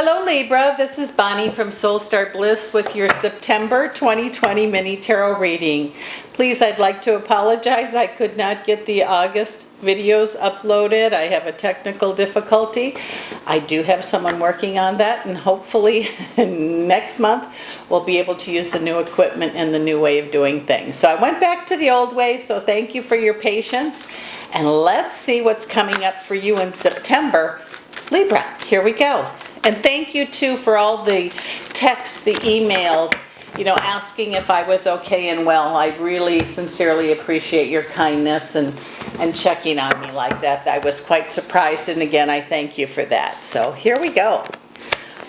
Hello Libra, this is Bonnie from Soul Star Bliss with your September 2020 mini tarot reading. Please, I'd like to apologize. I could not get the August videos uploaded. I have a technical difficulty. I do have someone working on that, and hopefully next month we'll be able to use the new equipment and the new way of doing things. So I went back to the old way, so thank you for your patience. And let's see what's coming up for you in September. Libra, here we go. And thank you too for all the texts, the emails, asking if I was okay and well. I really sincerely appreciate your kindness and checking on me like that. I was quite surprised, and again, I thank you for that. So here we go.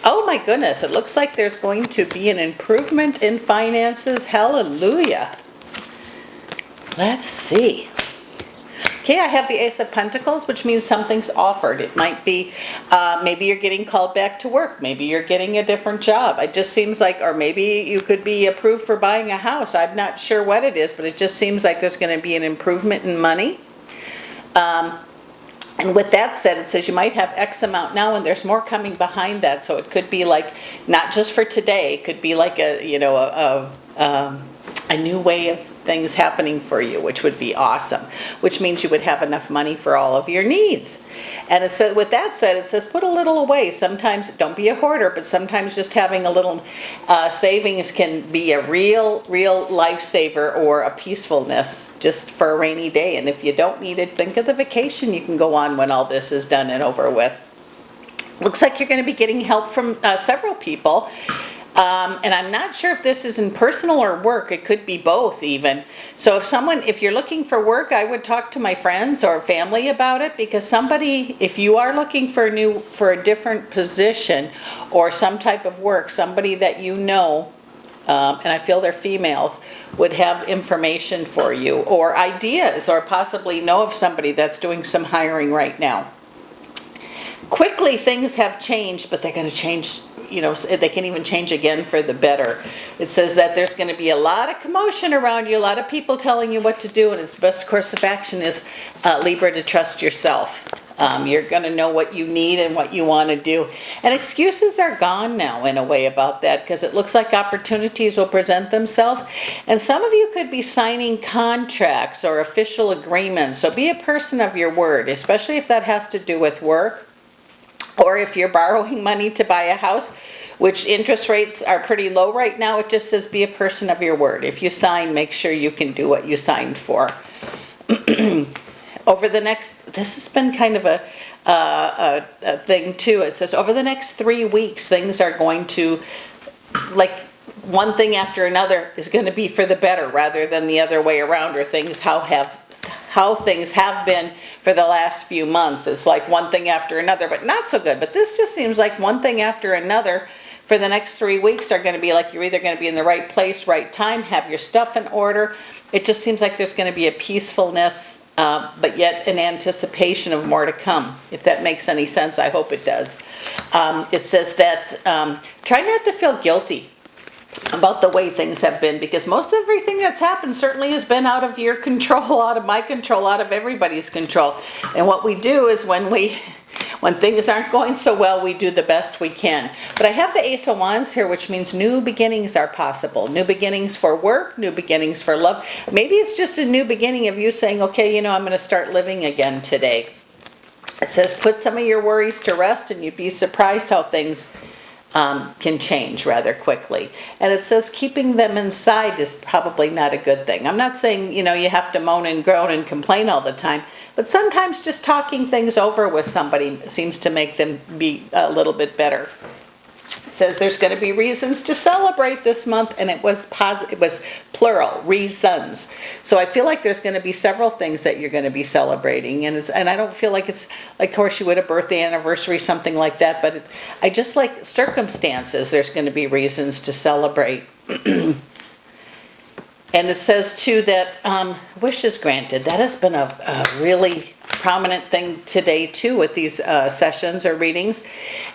Oh my goodness, it looks like there's going to be an improvement in finances. Hallelujah. Let's see. Okay, I have the Ace of Pentacles, which means something's offered. It might be, maybe you're getting called back to work. Maybe you're getting a different job. It just seems like, or maybe you could be approved for buying a house. I'm not sure what it is, but it just seems like there's going to be an improvement in money. And with that said, it says you might have X amount now, and there's more coming behind that. So it could be like, not just for today, it could be like a new way of things happening for you, which would be awesome, which means you would have enough money for all of your needs. And it says, with that said, it says put a little away. Sometimes, don't be a hoarder, but sometimes just having a little savings can be a real lifesaver or a peacefulness just for a rainy day. And if you don't need it, think of the vacation you can go on when all this is done and over with. Looks like you're going to be getting help from several people. And I'm not sure if this is in personal or work. It could be both even. So if you're looking for work, I would talk to my friends or family about it, because somebody, if you are looking for a different position or some type of work, somebody that you know, and I feel they're females, would have information for you or ideas, or possibly know of somebody that's doing some hiring right now. Quickly, things have changed, but they're going to change. They can even change again for the better. It says that there's going to be a lot of commotion around you, a lot of people telling you what to do, and its best course of action is, Libra, to trust yourself. You're going to know what you need and what you want to do. And excuses are gone now in a way about that, because it looks like opportunities will present themselves. And some of you could be signing contracts or official agreements. So be a person of your word, especially if that has to do with work. Or if you're borrowing money to buy a house, which interest rates are pretty low right now, it just says be a person of your word. If you sign, make sure you can do what you signed for. This has been kind of a thing too. It says over the next 3 weeks, things are going to, like, one thing after another is going to be for the better rather than the other way around, or how things have been for the last few months. It's like one thing after another, but not so good. But this just seems like one thing after another for the next 3 weeks are going to be like you're either going to be in the right place, right time, have your stuff in order. It just seems like there's going to be a peacefulness, but yet an anticipation of more to come. If that makes any sense, I hope it does. It says that try not to feel guilty about the way things have been, because most everything that's happened certainly has been out of your control, out of my control, out of everybody's control. And what we do is when things aren't going so well, we do the best we can. But I have the Ace of Wands here, which means new beginnings are possible. New beginnings for work, new beginnings for love. Maybe it's just a new beginning of you saying, okay, I'm going to start living again today. It says put some of your worries to rest, and you'd be surprised how things can change rather quickly. And it says keeping them inside is probably not a good thing. I'm not saying, you have to moan and groan and complain all the time, but sometimes just talking things over with somebody seems to make them be a little bit better. It says there's going to be reasons to celebrate this month, and it was plural, reasons. So I feel like there's going to be several things that you're going to be celebrating, and I don't feel like it's like, of course, you would a birthday, anniversary, something like that, but I just like circumstances. There's going to be reasons to celebrate. And it says too that wishes granted. That has been a really prominent thing today too with these sessions or readings,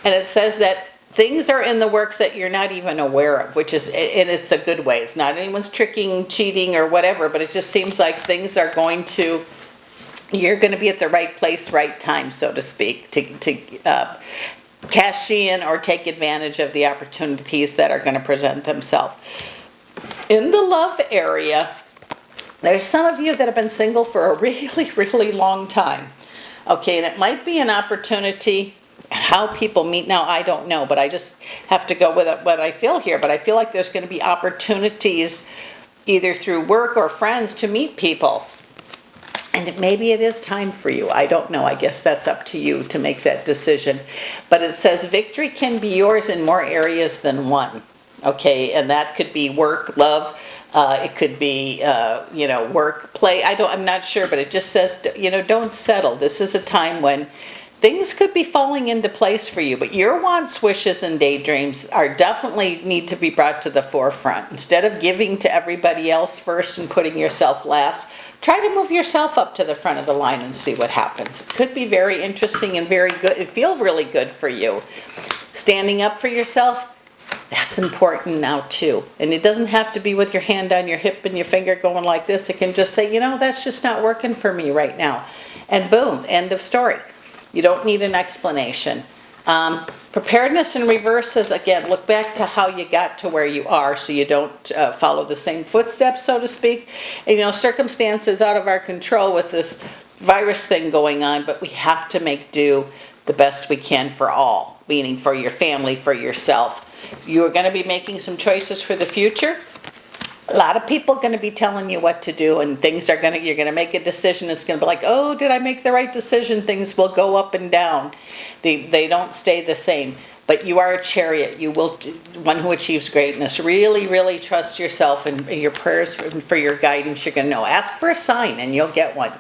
and it says that things are in the works that you're not even aware of, and it's a good way. It's not anyone's tricking, cheating, or whatever, but it just seems like things are you're going to be at the right place, right time, so to speak, to cash in or take advantage of the opportunities that are going to present themselves. In the love area, there's some of you that have been single for a really, really long time. Okay, and it might be an opportunity. How people meet now, I don't know, but I just have to go with what I feel here. But I feel like there's going to be opportunities either through work or friends to meet people. And maybe it is time for you. I don't know. I guess that's up to you to make that decision. But it says victory can be yours in more areas than one. Okay, and that could be work, love. It could be, work, play. I'm not sure, but it just says, don't settle. This is a time when things could be falling into place for you, but your wants, wishes, and daydreams are definitely need to be brought to the forefront. Instead of giving to everybody else first and putting yourself last, try to move yourself up to the front of the line and see what happens. It could be very interesting and very good. It feels really good for you. Standing up for yourself, that's important now too. And it doesn't have to be with your hand on your hip and your finger going like this. It can just say, that's just not working for me right now. And boom, end of story. You don't need an explanation. Preparedness in reverse says, again, look back to how you got to where you are so you don't follow the same footsteps, so to speak. And, circumstances out of our control with this virus thing going on, but we have to make do the best we can for all, meaning for your family, for yourself. You are going to be making some choices for the future. A lot of people are going to be telling you what to do, and you're going to make a decision. It's going to be like, oh, did I make the right decision? Things will go up and down. They don't stay the same. But you are a chariot. You will, one who achieves greatness. Really, really trust yourself and your prayers for your guidance. You're going to know. Ask for a sign, and you'll get one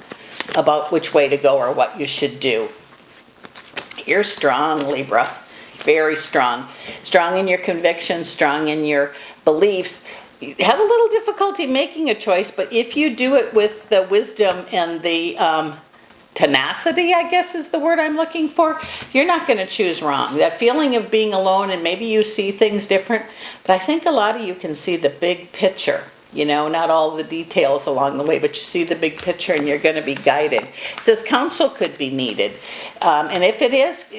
about which way to go or what you should do. You're strong, Libra. Very strong. Strong in your convictions, strong in your beliefs. You have a little difficulty making a choice, but if you do it with the wisdom and the tenacity, I guess is the word I'm looking for, you're not going to choose wrong. That feeling of being alone, and maybe you see things different, but I think a lot of you can see the big picture. Not all the details along the way, but you see the big picture and you're going to be guided. It says counsel could be needed. And if it is,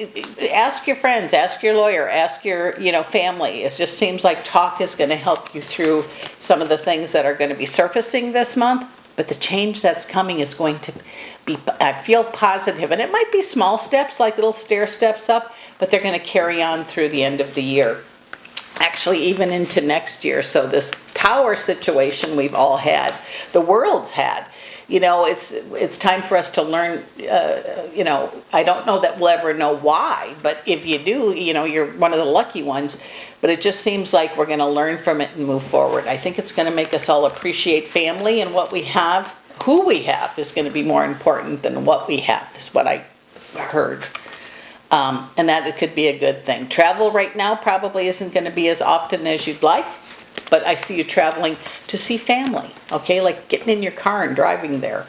ask your friends, ask your lawyer, ask your, family. It just seems like talk is going to help you through some of the things that are going to be surfacing this month. But the change that's coming is going to be, I feel positive. And it might be small steps, like little stair steps up, but they're going to carry on through the end of the year. Actually, even into next year. So this tower situation we've all had, the world's had, it's time for us to learn, I don't know that we'll ever know why, but if you do, you're one of the lucky ones. But it just seems like we're going to learn from it and move forward. I think it's going to make us all appreciate family and what we have. Who we have is going to be more important than what we have, is what I heard. And that it could be a good thing. Travel right now probably isn't going to be as often as you'd like, but I see you traveling to see family, okay? Like getting in your car and driving there.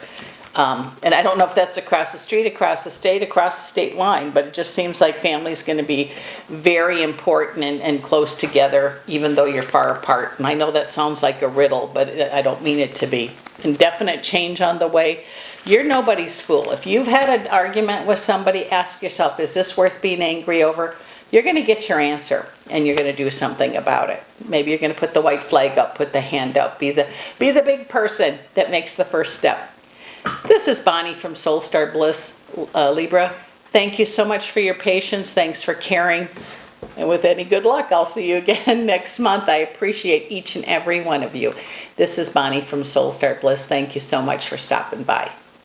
And I don't know if that's across the street, across the state line, but it just seems like family's going to be very important and close together, even though you're far apart. And I know that sounds like a riddle, but I don't mean it to be. Indefinite change on the way. You're nobody's fool. If you've had an argument with somebody, ask yourself, is this worth being angry over? You're going to get your answer, and you're going to do something about it. Maybe you're going to put the white flag up, put the hand up, be the big person that makes the first step. This is Bonnie from Soul Star Bliss, Libra. Thank you so much for your patience. Thanks for caring. And with any good luck, I'll see you again next month. I appreciate each and every one of you. This is Bonnie from Soul Star Bliss. Thank you so much for stopping by.